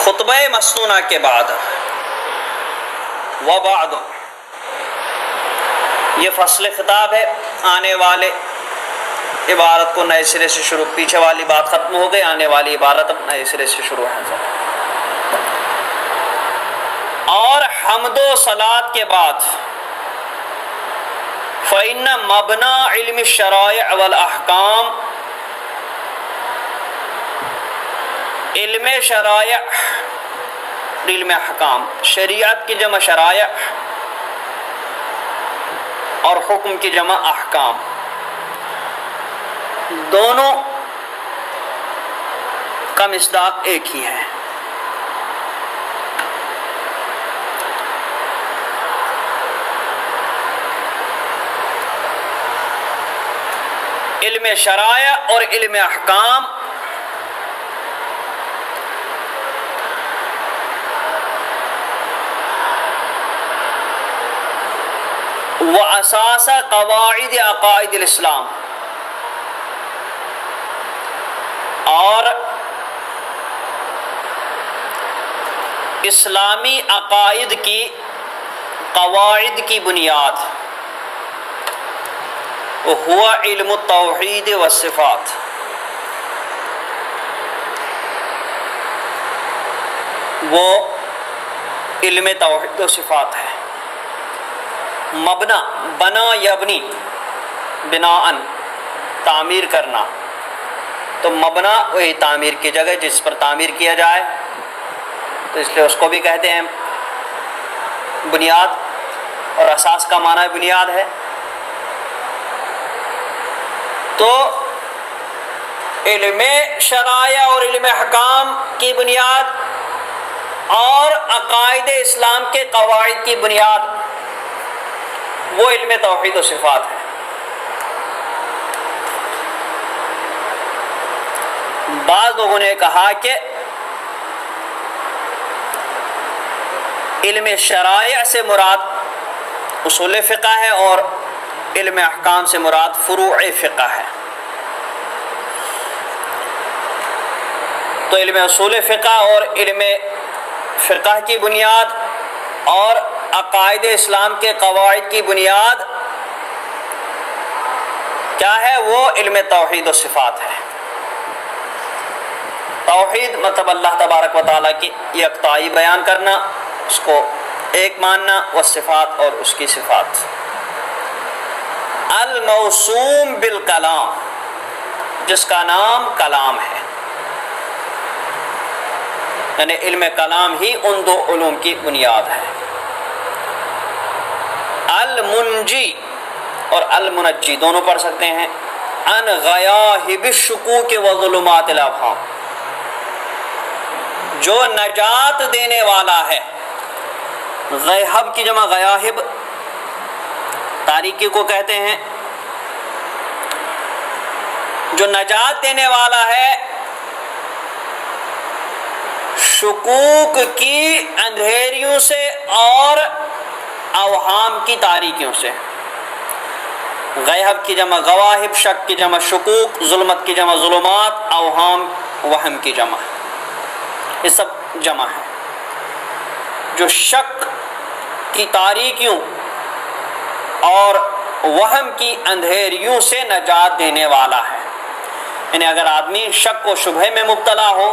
خطبہ مسنونہ کے بعد وبعد، یہ فصل خطاب ہے، آنے والے عبارت کو نئے سرے سے شروع، پیچھے والی بات ختم ہو گئی، آنے والی عبارت اب نئے سرے سے شروع ہے۔ اور حمد و صلات کے بعد فَإِنَّ مَبْنَى عِلْمِ الشَّرَائِعِ وَالْأَحْكَامِ، علم شرائع، علم احکام، شریعت کی جمع شرائع اور حکم کی جمع احکام، دونوں کا مصداق ایک ہی ہے۔ علم شرائع اور علم احکام واساس قواعد عقائد الاسلام، اور اسلامی عقائد کی قواعد کی بنیاد ہوا علم التوحید والصفات، وہ علم توحید و صفات ہے۔ مبنا، بنا یبنی، بناءً، تعمیر کرنا، تو مبنا وہی تعمیر کی جگہ جس پر تعمیر کیا جائے، تو اس لیے اس کو بھی کہتے ہیں بنیاد، اور اساس کا معنی بنیاد ہے۔ تو علم شرائع اور علم احکام کی بنیاد اور عقائد اسلام کے قواعد کی بنیاد وہ علم توحید و صفات ہے۔ بعض لوگوں نے کہا کہ علم شرائع سے مراد اصول فقہ ہے اور علم احکام سے مراد فروع فقہ ہے۔ تو علم اصول فقہ اور علم فقہ کی بنیاد اور عقائد اسلام کے قواعد کی بنیاد کیا ہے؟ وہ علم توحید و صفات ہے۔ توحید مطلب اللہ تبارک و تعالیٰ کی یکتائی بیان کرنا، اس کو ایک ماننا، والصفات اور اس کی صفات۔ الموسوم بالکلام، جس کا نام کلام ہے، یعنی علم کلام ہی ان دو علوم کی بنیاد ہے۔ المنجی اور المنجی دونوں پڑھ سکتے ہیں، ان غیاہب الشکوک وظلمات الافہام، جو نجات دینے والا ہے۔ غیہب کی جمع غیاہب، تاریکی کو کہتے ہیں، جو نجات دینے والا ہے شکوک کی اندھیریوں سے اور اوہام کی تاریکیوں سے۔ غیہب کی جمع غواہب، شک کی جمع شکوک، ظلمت کی جمع ظلمات، اوہام وہم کی جمع، یہ سب جمع ہے۔ جو شک کی تاریکیوں اور وہم کی اندھیریوں سے نجات دینے والا ہے۔ یعنی اگر آدمی شک و شبہے میں مبتلا ہو،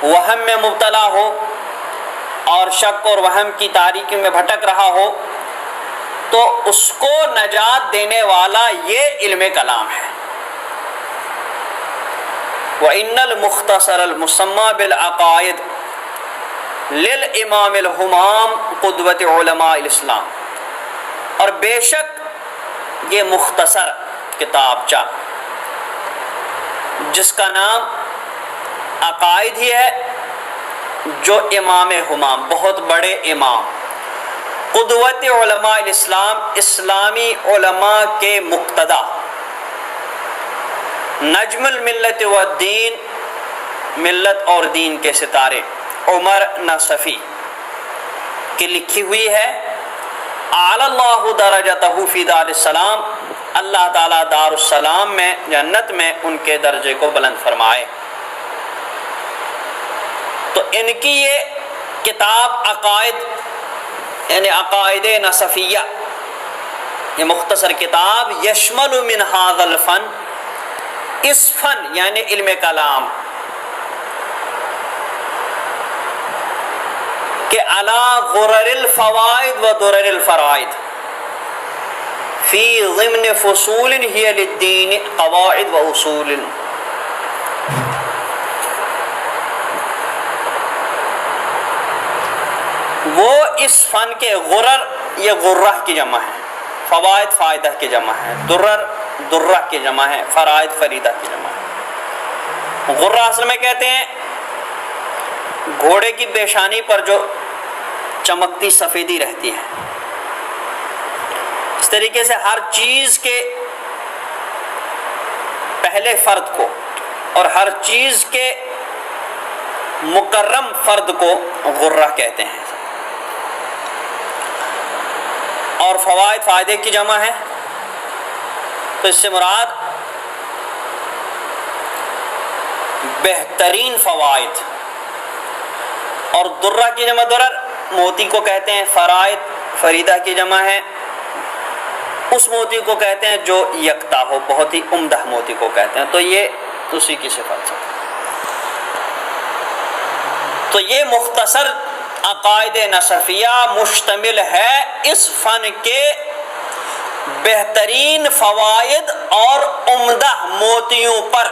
وہم میں مبتلا ہو اور شک اور وہم کی تاریکی میں بھٹک رہا ہو، تو اس کو نجات دینے والا یہ علم کلام ہے۔ وَإِنَّ الْمُخْتَصَرَ الْمُسَمَّى بِالْعَقَائِدِ لِلْإِمَامِ الْحُمَام قدوۃ علماء الاسلام، اور بے شک یہ مختصر کتابچہ جس کا نام عقائد ہی ہے، جو امام حمام، بہت بڑے امام، قدوۃ علماء الاسلام، اسلامی علماء کے مقتدا، نجم الملت والدین، ملت اور دین کے ستارے، عمر نصفی کی لکھی ہوئی ہے۔ اعلی اللہ درجتہ فی دار السلام، اللہ تعالیٰ دار السلام میں، جنت میں ان کے درجے کو بلند فرمائے۔ تو ان کی یہ کتاب عقائد یعنی عقائد نصفیہ، یہ مختصر کتاب یشمل من ھذا الفن، اس فن یعنی علم کلام کہ علی غرر الفوائد و درر الفرائد فی ضمن فصول ہی للدین قواعد و اصول، وہ اس فن کے غرر، یہ غرہ کی جمع ہے، فوائد فائدہ کی جمع ہے، درر درہ کی جمع ہے، فرائد فریدہ کی جمع ہے۔ غرہ اصل میں کہتے ہیں گھوڑے کی پیشانی پر جو چمکتی سفیدی رہتی ہے، اس طریقے سے ہر چیز کے پہلے فرد کو اور ہر چیز کے مکرم فرد کو غرہ کہتے ہیں۔ اور فوائد فائدے کی جمع ہے، تو اس سے مراد بہترین فوائد، اور درہ کی جمع درر موتی کو کہتے ہیں، فرائد فریدہ کی جمع ہے، اس موتی کو کہتے ہیں جو یکتا ہو، بہت ہی عمدہ موتی کو کہتے ہیں، تو یہ اسی کی صفت ہے۔ تو یہ مختصر عقائد نصفیہ مشتمل ہے اس فن کے بہترین فوائد اور عمدہ موتیوں پر۔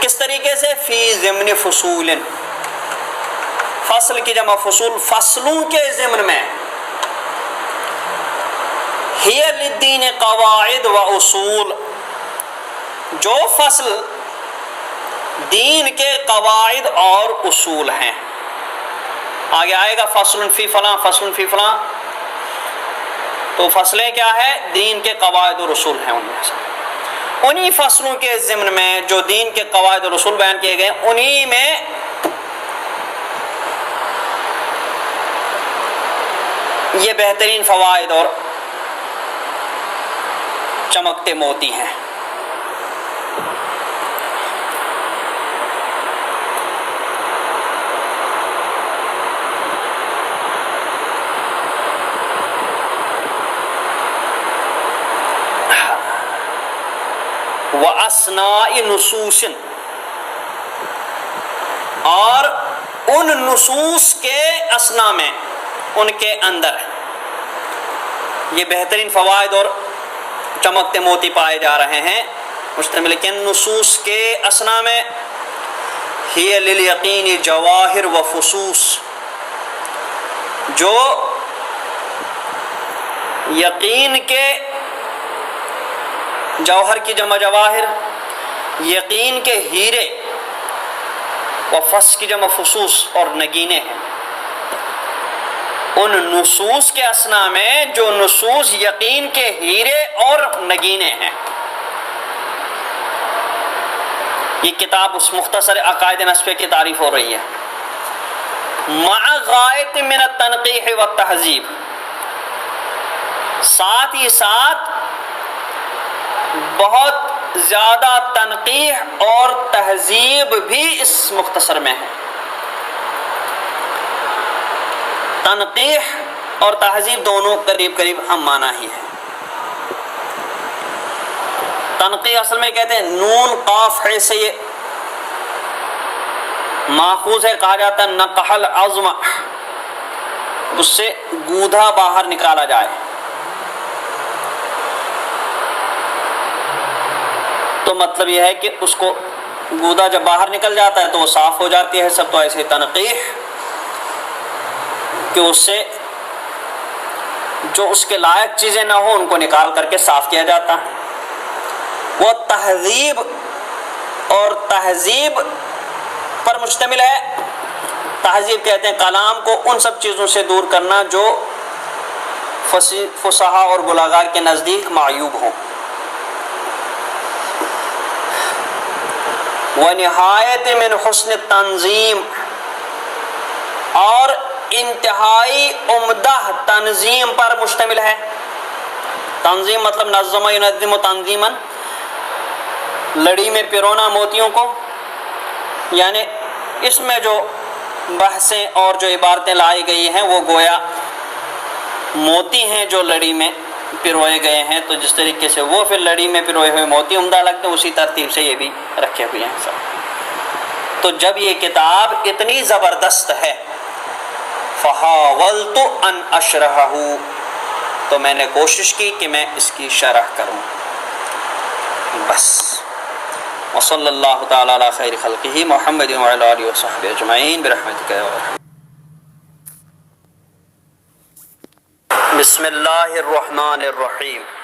کس طریقے سے؟ فی ضمن فصول، فصل کی جمع فصول، فصلوں کے ضمن میں، ہی للدین قواعد و اصول، جو فصل دین کے قواعد اور اصول ہیں۔ آگے آئے گا فصل فی فلاں، فصل فی فلاں، تو فصلیں کیا ہے؟ دین کے قواعد اور اصول ہیں، ان میں سے انہی فصلوں کے ضمن میں جو دین کے قواعد اور اصول بیان کیے گئے، انہی میں یہ بہترین فوائد اور چمکتے موتی ہیں۔ وَأَسْنَاءِ نُصُوصٍ، اور ان نصوص کے اسنا میں، ان کے اندر یہ بہترین فوائد اور چمکتے موتی پائے جا رہے ہیں، مشتمل کن نصوص کے اسنا میں، ہی للیقین جواہر و فصوص، جو یقین کے جوہر کی جمع جواہر، یقین کے ہیرے، و فص کی جمع فصوص اور نگینے ہیں۔ ان نصوص کے اسنا میں جو نصوص یقین کے ہیرے اور نگینے ہیں۔ یہ کتاب اس مختصر عقائد نصفیہ کی تعریف ہو رہی ہے۔ مع غایت من التنقیح والتہذیب، ساتھ ہی ساتھ بہت زیادہ تنقیح اور تہذیب بھی اس مختصر میں ہے۔ تنقیح اور تہذیب دونوں قریب قریب ہم معنی ہی ہے۔ تنقیح اصل میں کہتے ہیں نون قاف ہے سے یہ ماخوذ ہے، کہا جاتا ہے نقح العظم، اس سے گودھا باہر نکالا جائے۔ تو مطلب یہ ہے کہ اس کو گودا جب باہر نکل جاتا ہے تو وہ صاف ہو جاتی ہے سب، تو ایسے تنقیح کہ اس سے جو اس کے لائق چیزیں نہ ہوں ان کو نکال کر کے صاف کیا جاتا ہے۔ وہ تہذیب اور تہذیب پر مشتمل ہے۔ تہذیب کہتے ہیں کلام کو ان سب چیزوں سے دور کرنا جو فصحاء اور بلاغاء کے نزدیک معیوب ہوں۔ وَنِہَایَتِ مِنْ حُسْنِ التَّنظِیم، اور انتہائی عمدہ تنظیم پر مشتمل ہے۔ تنظیم مطلب نظم ینظم تنظیما، لڑی میں پیرونا موتیوں کو، یعنی اس میں جو بحثیں اور جو عبارتیں لائی گئی ہیں وہ گویا موتی ہیں جو لڑی میں پروئے گئے ہیں، تو جس طریقے سے وہ پھر لڑی میں پروئے ہوئے موتی عمدہ لگتے ہیں، اسی ترتیب سے یہ بھی رکھے ہوئے ہیں سب۔ تو جب یہ کتاب اتنی زبردست ہے فحاولت ان اشرحہ، تو میں نے کوشش کی کہ میں اس کی شرح کروں، بس۔ وصلی اللہ تعالی علی خیر خلقہ محمد وعلی آلہ وصحبہ اجمعین برحمتک یا ارحم۔ بسم اللہ الرحمن الرحیم۔